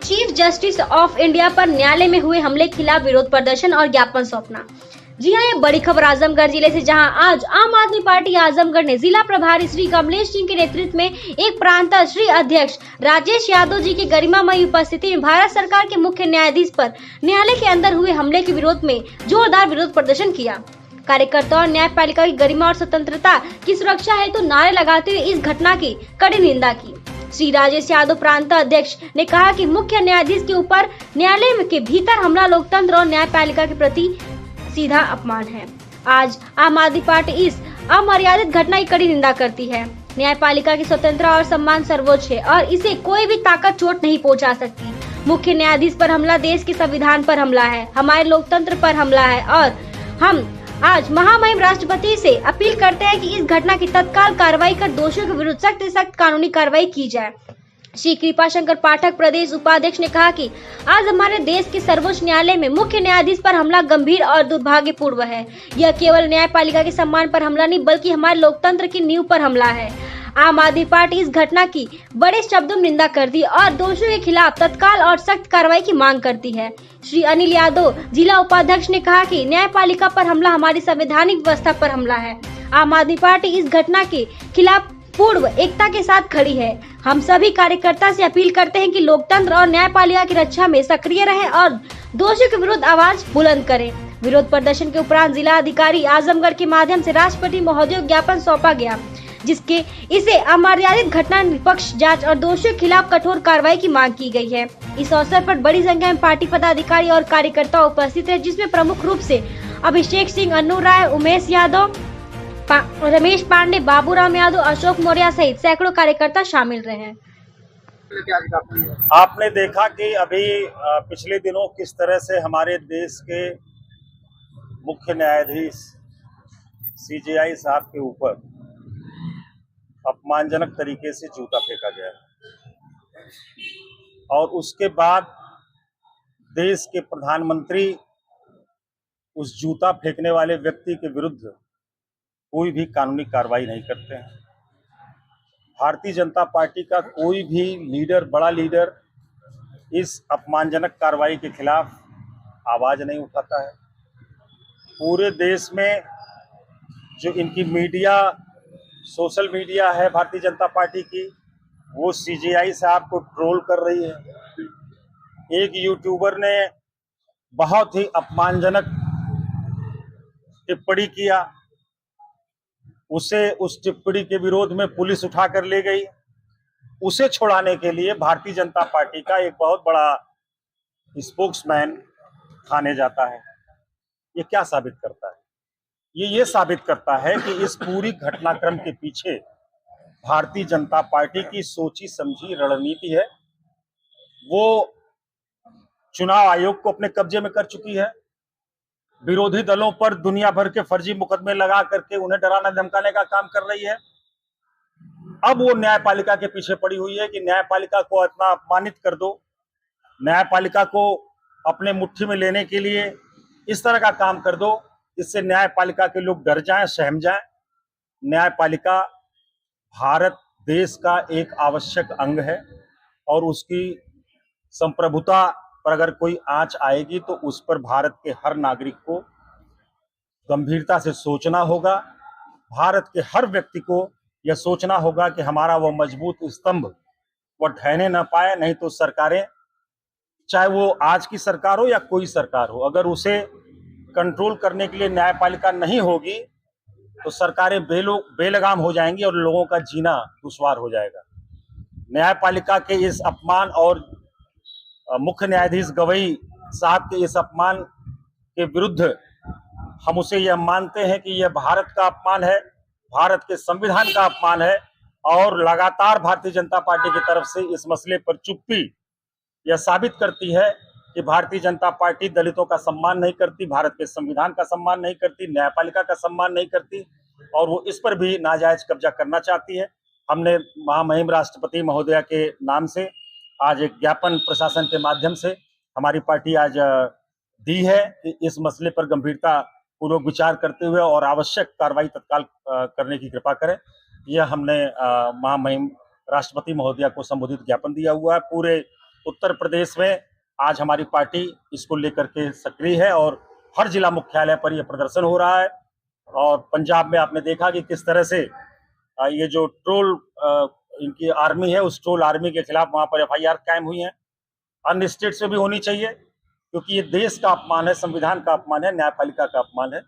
Chief justice of India पर न्यायालय में हुए हमले के खिलाफ विरोध प्रदर्शन और ज्ञापन सौंपना। जी हाँ, ये बड़ी खबर आजमगढ़ जिले से, जहां आज आम आदमी पार्टी आजमगढ़ ने जिला प्रभारी श्री कमलेश सिंह के नेतृत्व में एक प्रांत श्री अध्यक्ष राजेश यादव जी की गरिमामयी उपस्थिति में भारत सरकार के मुख्य न्यायाधीश पर न्यायालय के अंदर हुए हमले के विरोध में जोरदार विरोध प्रदर्शन किया। कार्यकर्ताओं ने न्यायपालिका की गरिमा और स्वतंत्रता की सुरक्षा हेतु नारे लगाते हुए इस घटना की कड़ी निंदा की। श्री राजेश यादव प्रांत अध्यक्ष ने कहा कि मुख्य न्यायाधीश के ऊपर न्यायालय के भीतर हमला लोकतंत्र और न्यायपालिका के प्रति सीधा अपमान है। आज आम आदमी पार्टी इस अमर्यादित घटना की कड़ी निंदा करती है। न्यायपालिका की स्वतंत्रता और सम्मान सर्वोच्च है और इसे कोई भी ताकत चोट नहीं पहुंचा सकती। मुख्य न्यायाधीश पर हमला देश के संविधान पर हमला है, हमारे लोकतंत्र पर हमला है और हम आज महामहिम राष्ट्रपति से अपील करते हैं कि इस घटना की तत्काल कार्रवाई कर दोषियों के विरुद्ध सख्त से सख्त कानूनी कार्रवाई की जाए। श्री कृपा शंकर पाठक प्रदेश उपाध्यक्ष ने कहा कि आज हमारे देश के सर्वोच्च न्यायालय में मुख्य न्यायाधीश पर हमला गंभीर और दुर्भाग्यपूर्ण है। यह केवल न्यायपालिका के सम्मान पर हमला नहीं बल्कि हमारे लोकतंत्र की नींव पर हमला है। आम आदमी पार्टी इस घटना की बड़े शब्दों में निंदा करती है और दोषियों के खिलाफ तत्काल और सख्त कार्रवाई की मांग करती है। श्री अनिल यादव जिला उपाध्यक्ष ने कहा कि न्यायपालिका पर हमला हमारी संवैधानिक व्यवस्था पर हमला है। आम आदमी पार्टी इस घटना के खिलाफ पूर्व एकता के साथ खड़ी है। हम सभी कार्यकर्ता से अपील करते हैं कि लोकतंत्र और न्यायपालिका की रक्षा में सक्रिय रहें और दोषियों के विरुद्ध आवाज बुलंद करें। विरोध प्रदर्शन के उपरांत जिला अधिकारी आजमगढ़ के माध्यम से राष्ट्रपति महोदय को ज्ञापन सौंपा गया, जिसके इसे अमर्यादित घटना निष्पक्ष जांच और दोषियों के खिलाफ कठोर कार्रवाई की मांग की गई है। इस अवसर पर बड़ी संख्या में पार्टी पदाधिकारी और कार्यकर्ता उपस्थित है, जिसमें प्रमुख रूप से अभिषेक सिंह, अन्नू राय, उमेश यादव, रमेश पांडे, बाबूराम यादव, अशोक मौर्य सहित सैकड़ों कार्यकर्ता शामिल रहे हैं। आपने देखा कि अभी पिछले दिनों किस तरह से हमारे देश के मुख्य न्यायाधीश सीजेआई साहब के ऊपर अपमानजनक तरीके से जूता फेंका गया और उसके बाद देश के प्रधानमंत्री उस जूता फेंकने वाले व्यक्ति के विरुद्ध कोई भी कानूनी कार्रवाई नहीं करते हैं। भारतीय जनता पार्टी का कोई भी लीडर, बड़ा लीडर इस अपमानजनक कार्रवाई के खिलाफ आवाज नहीं उठाता है। पूरे देश में जो इनकी मीडिया, सोशल मीडिया है भारतीय जनता पार्टी की, वो सीजेआई साहब को ट्रोल कर रही है। एक यूट्यूबर ने बहुत ही अपमानजनक टिप्पणी किया, उसे उस टिप्पणी के विरोध में पुलिस उठाकर ले गई। उसे छुड़ाने के लिए भारतीय जनता पार्टी का एक बहुत बड़ा स्पोक्समैन थाने जाता है। ये क्या साबित करता है? ये साबित करता है कि इस पूरी घटनाक्रम के पीछे भारतीय जनता पार्टी की सोची समझी रणनीति है। वो चुनाव आयोग को अपने कब्जे में कर चुकी है। विरोधी दलों पर दुनिया भर के फर्जी मुकदमे लगा करके उन्हें डराना धमकाने का काम कर रही है। अब वो न्यायपालिका के पीछे पड़ी हुई है कि न्यायपालिका को इतना अपमानित कर दो, न्यायपालिका को अपने मुट्ठी में लेने के लिए इस तरह का काम कर दो, इससे न्यायपालिका के लोग डर जाएं, सहम जाएं। न्यायपालिका भारत देश का एक आवश्यक अंग है और उसकी संप्रभुता पर अगर कोई आंच आएगी तो उस पर भारत के हर नागरिक को गंभीरता से सोचना होगा। भारत के हर व्यक्ति को यह सोचना होगा कि हमारा वो मजबूत स्तंभ वो ढहने न पाए, नहीं तो सरकारें, चाहे वो आज की सरकार हो या कोई सरकार हो, अगर उसे कंट्रोल करने के लिए न्यायपालिका नहीं होगी तो सरकारें बेलगाम हो जाएंगी और लोगों का जीना दुश्वार हो जाएगा। न्यायपालिका के इस अपमान और मुख्य न्यायाधीश गवई साहब के इस अपमान के विरुद्ध हम उसे यह मानते हैं कि यह भारत का अपमान है, भारत के संविधान का अपमान है और लगातार भारतीय जनता पार्टी की तरफ से इस मसले पर चुप्पी यह साबित करती है कि भारतीय जनता पार्टी दलितों का सम्मान नहीं करती, भारत के संविधान का सम्मान नहीं करती, न्यायपालिका का सम्मान नहीं करती और वो इस पर भी नाजायज कब्जा करना चाहती है। हमने महामहिम राष्ट्रपति महोदया के नाम से आज एक ज्ञापन प्रशासन के माध्यम से हमारी पार्टी आज दी है कि इस मसले पर गंभीरता पूर्वक विचार करते हुए और आवश्यक कार्रवाई तत्काल करने की कृपा करें। यह हमने महामहिम राष्ट्रपति महोदया को संबोधित ज्ञापन दिया हुआ है। पूरे उत्तर प्रदेश में आज हमारी पार्टी इसको लेकर के सक्रिय है और हर जिला मुख्यालय पर यह प्रदर्शन हो रहा है। और पंजाब में आपने देखा कि किस तरह से ये जो ट्रोल इनकी आर्मी है, उस ट्रोल आर्मी के खिलाफ वहां पर FIR कायम हुई है। अन्य स्टेट्स में भी होनी चाहिए, क्योंकि ये देश का अपमान है, संविधान का अपमान है, न्यायपालिका का अपमान है।